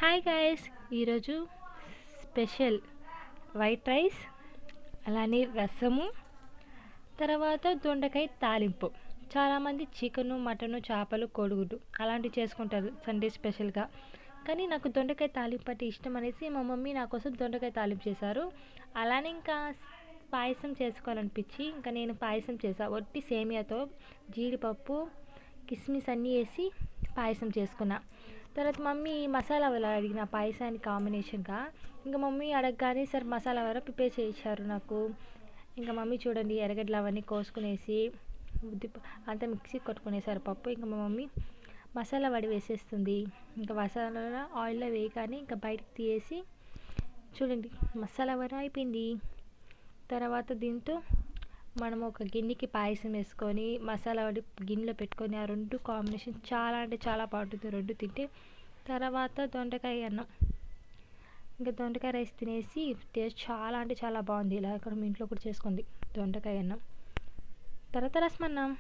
Hi guys, ఈరోజు special white rice, అలానే రసము, తర్వాత దొండకాయ తాలింపు. చాలామంది చికెను, మటను, చేపలు, కోడిగుడ్డు అలాంటివి చేసుకుంటారు సండే స్పెషల్గా. కానీ నాకు దొండకాయ తాలింపు అంటే ఇష్టం అనేసి మా మమ్మీ నా కోసం దొండకాయ తాలింపు చేశారు. అలానే ఇంకా పాయసం చేసుకోవాలనిపించి ఇంకా నేను పాయసం చేశాను. ఒట్టి సేమియాతో జీడిపప్పు, కిస్మిస్ అన్నీ వేసి పాయసం చేసుకున్నా. తర్వాత మమ్మీ మసాలా వడ అడిగిన పాయసానికి కాంబినేషన్గా. ఇంకా మమ్మీ అడగగానే సరే మసాలా వడ ప్రిపేర్ చేయించారు నాకు. ఇంకా మమ్మీ చూడండి ఎర్రగడ్డలు అవన్నీ కోసుకునేసి అంతా మిక్సీ కొట్టుకునేసారు పప్పు. ఇంకా మా మమ్మీ మసాలా వడ వేసేస్తుంది. ఇంకా మసాలా ఆయిల్లో వేయగానే ఇంకా బయటకు తీసేసి చూడండి మసాలా వడ అయిపోయింది. తర్వాత దీంతో మనం ఒక గిన్నెకి పాయసం వేసుకొని మసాలా వడి గిన్నెలో పెట్టుకొని ఆ రెండు కాంబినేషన్ చాలా అంటే చాలా బాగుంటుంది రెండు తింటే. తర్వాత దొండకాయ అన్నం, ఇంకా దొండకాయ రైస్ తినేసి టేస్ట్ చాలా అంటే చాలా బాగుంది. ఇలా ఇక్కడ మీ ఇంట్లో కూడా చేసుకుంది దొండకాయ అన్నం. తర్వాత రసమన్నం.